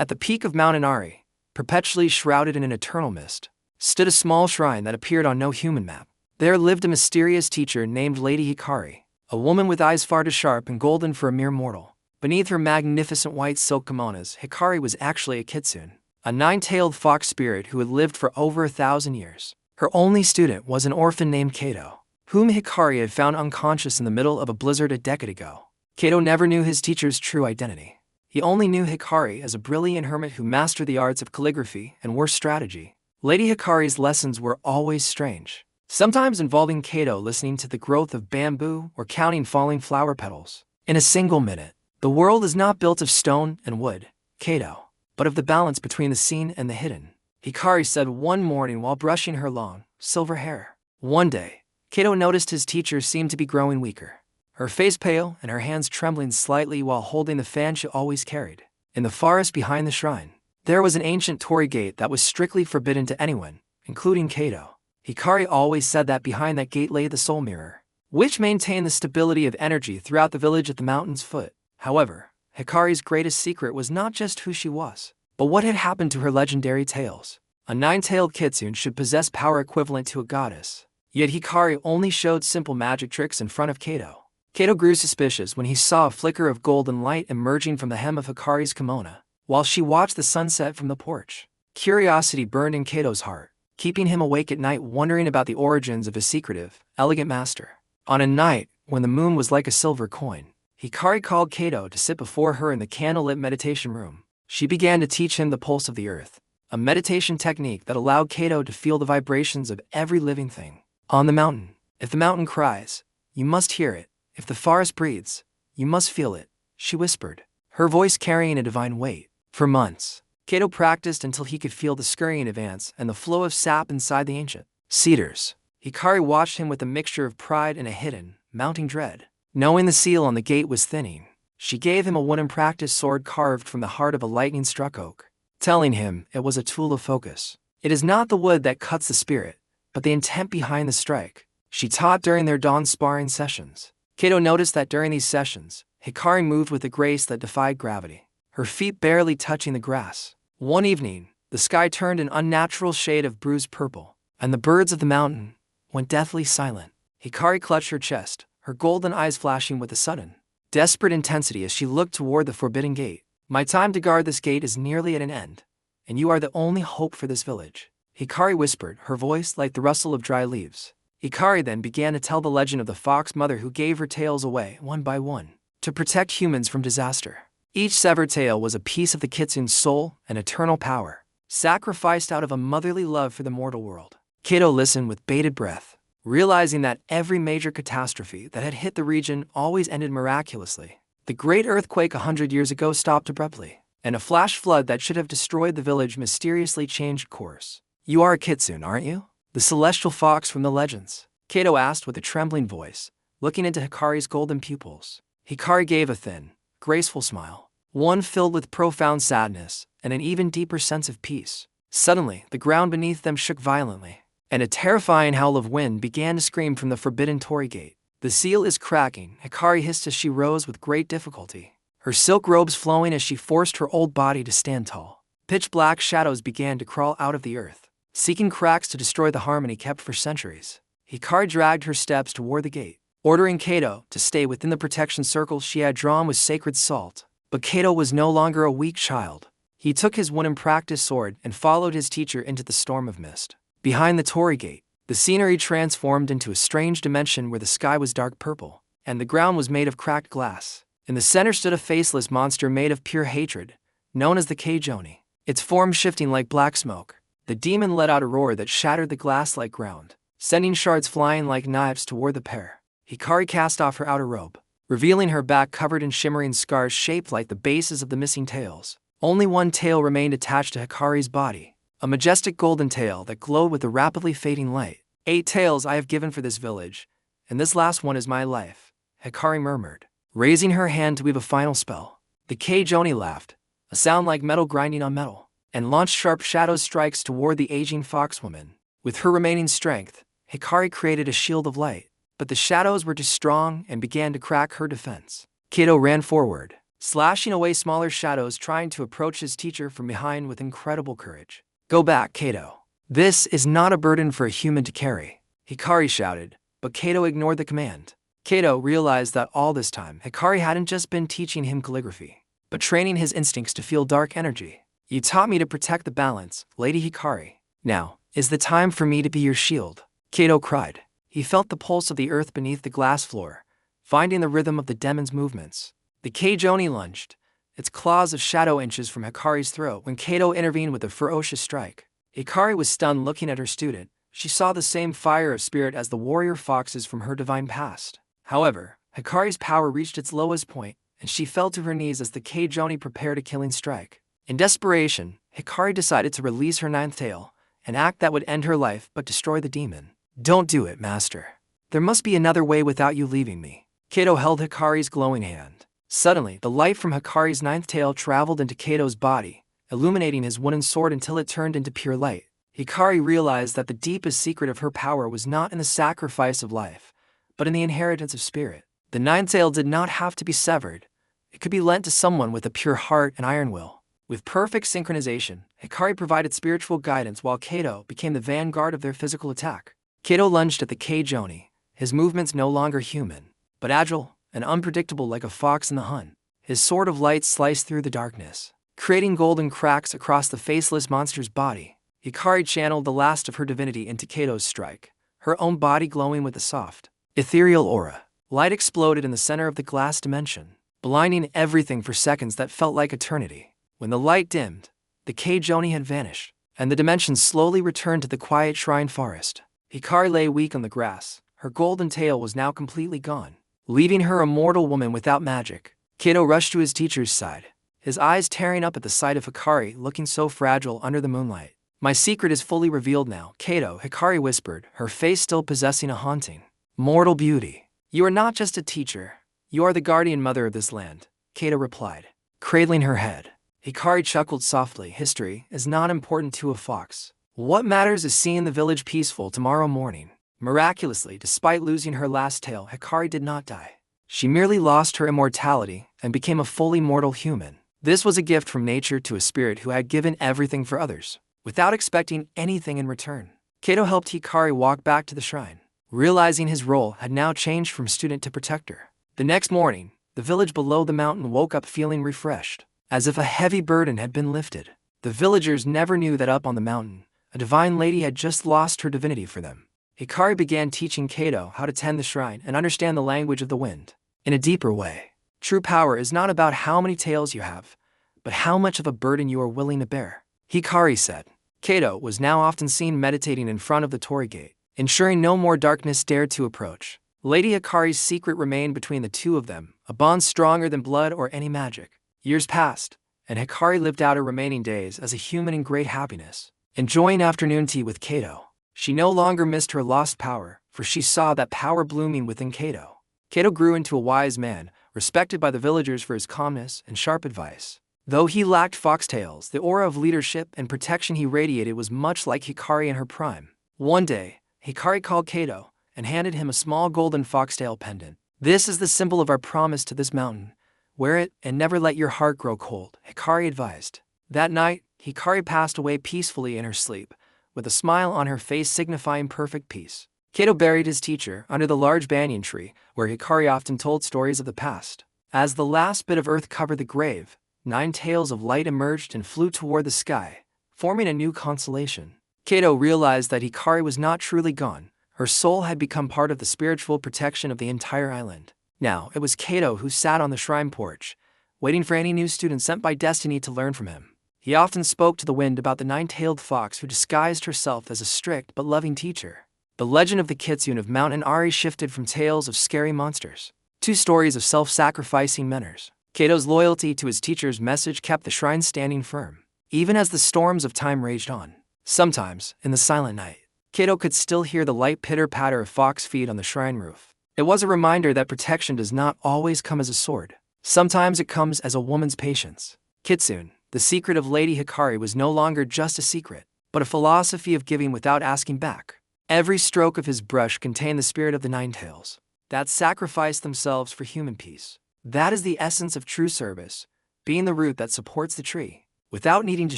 At the peak of Mount Inari, perpetually shrouded in an eternal mist, stood a small shrine that appeared on no human map. There lived a mysterious teacher named Lady Hikari, a woman with eyes far too sharp and golden for a mere mortal. Beneath her magnificent white silk kimonos, Hikari was actually a Kitsune, a nine-tailed fox spirit who had lived for over 1,000 years. Her only student was an orphan named Kato, whom Hikari had found unconscious in the middle of a blizzard a decade ago. Kato never knew his teacher's true identity. He only knew Hikari as a brilliant hermit who mastered the arts of calligraphy and war strategy. Lady Hikari's lessons were always strange, sometimes involving Kato listening to the growth of bamboo or counting falling flower petals. In a single minute, the world is not built of stone and wood, Kato, but of the balance between the seen and the hidden, Hikari said one morning while brushing her long, silver hair. One day, Kato noticed his teacher seemed to be growing weaker, her face pale and her hands trembling slightly while holding the fan she always carried. In the forest behind the shrine, there was an ancient torii gate that was strictly forbidden to anyone, including Kato. Hikari always said that behind that gate lay the soul mirror, which maintained the stability of energy throughout the village at the mountain's foot. However, Hikari's greatest secret was not just who she was, but what had happened to her legendary tails. A nine-tailed Kitsune should possess power equivalent to a goddess. Yet Hikari only showed simple magic tricks in front of Kato. Kato grew suspicious when he saw a flicker of golden light emerging from the hem of Hikari's kimono, while she watched the sunset from the porch. Curiosity burned in Kato's heart, keeping him awake at night wondering about the origins of his secretive, elegant master. On a night when the moon was like a silver coin, Hikari called Kato to sit before her in the candlelit meditation room. She began to teach him the pulse of the earth, a meditation technique that allowed Kato to feel the vibrations of every living thing. On the mountain, if the mountain cries, you must hear it. If the forest breathes, you must feel it, she whispered, her voice carrying a divine weight. For months, Kato practiced until he could feel the scurrying of ants and the flow of sap inside the ancient cedars. Hikari watched him with a mixture of pride and a hidden, mounting dread. Knowing the seal on the gate was thinning, she gave him a wooden practice sword carved from the heart of a lightning-struck oak, telling him it was a tool of focus. It is not the wood that cuts the spirit, but the intent behind the strike, she taught during their dawn sparring sessions. Kato noticed that during these sessions, Hikari moved with a grace that defied gravity, her feet barely touching the grass. One evening, the sky turned an unnatural shade of bruised purple, and the birds of the mountain went deathly silent. Hikari clutched her chest, her golden eyes flashing with a sudden, desperate intensity as she looked toward the forbidden gate. My time to guard this gate is nearly at an end, and you are the only hope for this village, Hikari whispered, her voice like the rustle of dry leaves. Hikari then began to tell the legend of the fox mother who gave her tails away one by one to protect humans from disaster. Each severed tail was a piece of the Kitsune's soul and eternal power, sacrificed out of a motherly love for the mortal world. Kato listened with bated breath, realizing that every major catastrophe that had hit the region always ended miraculously. The great earthquake 100 years ago stopped abruptly, and a flash flood that should have destroyed the village mysteriously changed course. You are a Kitsune, aren't you? The celestial fox from the legends? Kato asked with a trembling voice, looking into Hikari's golden pupils. Hikari gave a thin, graceful smile, one filled with profound sadness and an even deeper sense of peace. Suddenly, the ground beneath them shook violently, and a terrifying howl of wind began to scream from the forbidden torii gate. The seal is cracking, Hikari hissed as she rose with great difficulty, her silk robes flowing as she forced her old body to stand tall. Pitch-black shadows began to crawl out of the earth, seeking cracks to destroy the harmony kept for centuries. Hikari dragged her steps toward the gate, ordering Kato to stay within the protection circle she had drawn with sacred salt. But Kato was no longer a weak child. He took his wooden practice sword and followed his teacher into the storm of mist. Behind the torii gate, the scenery transformed into a strange dimension where the sky was dark purple, and the ground was made of cracked glass. In the center stood a faceless monster made of pure hatred, known as the Kitsune. Its form shifting like black smoke, the demon let out a roar that shattered the glass-like ground, sending shards flying like knives toward the pair. Hikari cast off her outer robe, revealing her back covered in shimmering scars shaped like the bases of the missing tails. Only one tail remained attached to Hikari's body, a majestic golden tail that glowed with a rapidly fading light. 8 tails I have given for this village, and this last one is my life, Hikari murmured, raising her hand to weave a final spell. The Kitsune laughed, a sound like metal grinding on metal, and launched sharp shadow strikes toward the aging foxwoman. With her remaining strength, Hikari created a shield of light, but the shadows were too strong and began to crack her defense. Kato ran forward, slashing away smaller shadows trying to approach his teacher from behind with incredible courage. "Go back, Kato. This is not a burden for a human to carry," Hikari shouted, but Kato ignored the command. Kato realized that all this time, Hikari hadn't just been teaching him calligraphy, but training his instincts to feel dark energy. "You taught me to protect the balance, Lady Hikari. Now, is the time for me to be your shield," Kato cried. He felt the pulse of the earth beneath the glass floor, finding the rhythm of the demon's movements. The Kitsune lunged, its claws of shadow inches from Hikari's throat when Kato intervened with a ferocious strike. Hikari was stunned looking at her student. She saw the same fire of spirit as the warrior foxes from her divine past. However, Hikari's power reached its lowest point, and she fell to her knees as the Kitsune prepared a killing strike. In desperation, Hikari decided to release her ninth tail, an act that would end her life but destroy the demon. "Don't do it, Master. There must be another way without you leaving me." Kato held Hikari's glowing hand. Suddenly, the light from Hikari's ninth tail traveled into Kato's body, illuminating his wooden sword until it turned into pure light. Hikari realized that the deepest secret of her power was not in the sacrifice of life, but in the inheritance of spirit. The ninth tail did not have to be severed. It could be lent to someone with a pure heart and iron will. With perfect synchronization, Hikari provided spiritual guidance while Kato became the vanguard of their physical attack. Kato lunged at the Kitsune, his movements no longer human, but agile and unpredictable like a fox in the hunt. His sword of light sliced through the darkness, creating golden cracks across the faceless monster's body. Hikari channeled the last of her divinity into Kato's strike, her own body glowing with a soft, ethereal aura. Light exploded in the center of the glass dimension, blinding everything for seconds that felt like eternity. When the light dimmed, the Kitsune had vanished, and the dimension slowly returned to the quiet shrine forest. Hikari lay weak on the grass. Her golden tail was now completely gone, leaving her a mortal woman without magic. Kato rushed to his teacher's side, his eyes tearing up at the sight of Hikari looking so fragile under the moonlight. "My secret is fully revealed now, Kato," Hikari whispered, her face still possessing a haunting, mortal beauty. "You are not just a teacher. You are the guardian mother of this land," Kato replied, cradling her head. Hikari chuckled softly. "History is not important to a fox. What matters is seeing the village peaceful tomorrow morning." Miraculously, despite losing her last tail, Hikari did not die. She merely lost her immortality and became a fully mortal human. This was a gift from nature to a spirit who had given everything for others, without expecting anything in return. Kato helped Hikari walk back to the shrine, realizing his role had now changed from student to protector. The next morning, the village below the mountain woke up feeling refreshed, as if a heavy burden had been lifted. The villagers never knew that up on the mountain, a divine lady had just lost her divinity for them. Hikari began teaching Kato how to tend the shrine and understand the language of the wind. In a deeper way, true power is not about how many tails you have, but how much of a burden you are willing to bear, Hikari said. Kato was now often seen meditating in front of the torii gate, ensuring no more darkness dared to approach. Lady Hikari's secret remained between the two of them, a bond stronger than blood or any magic. Years passed, and Hikari lived out her remaining days as a human in great happiness, enjoying afternoon tea with Kato. She no longer missed her lost power, for she saw that power blooming within Kato. Kato grew into a wise man, respected by the villagers for his calmness and sharp advice. Though he lacked foxtails, the aura of leadership and protection he radiated was much like Hikari in her prime. One day, Hikari called Kato and handed him a small golden foxtail pendant. "This is the symbol of our promise to this mountain. Wear it and never let your heart grow cold," Hikari advised. That night, Hikari passed away peacefully in her sleep, with a smile on her face signifying perfect peace. Kato buried his teacher under the large banyan tree, where Hikari often told stories of the past. As the last bit of earth covered the grave, 9 tails of light emerged and flew toward the sky, forming a new constellation. Kato realized that Hikari was not truly gone. Her soul had become part of the spiritual protection of the entire island. Now, it was Kato who sat on the shrine porch, waiting for any new student sent by destiny to learn from him. He often spoke to the wind about the 9-tailed fox who disguised herself as a strict but loving teacher. The legend of the Kitsune of Mount Inari shifted from tales of scary monsters to stories of self-sacrificing menors. Kato's loyalty to his teacher's message kept the shrine standing firm, even as the storms of time raged on. Sometimes, in the silent night, Kato could still hear the light pitter-patter of fox feet on the shrine roof. It was a reminder that protection does not always come as a sword. Sometimes it comes as a woman's patience. Kitsune, the secret of Lady Hikari, was no longer just a secret, but a philosophy of giving without asking back. Every stroke of his brush contained the spirit of the 9 tails that sacrificed themselves for human peace. That is the essence of true service, being the root that supports the tree, without needing to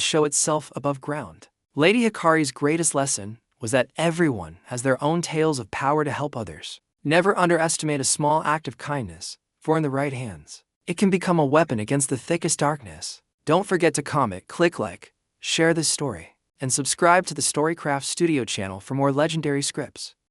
show itself above ground. Lady Hikari's greatest lesson was that everyone has their own tales of power to help others. Never underestimate a small act of kindness, for in the right hands, it can become a weapon against the thickest darkness. Don't forget to comment, click like, share this story, and subscribe to the Storycraft Studio channel for more legendary scripts.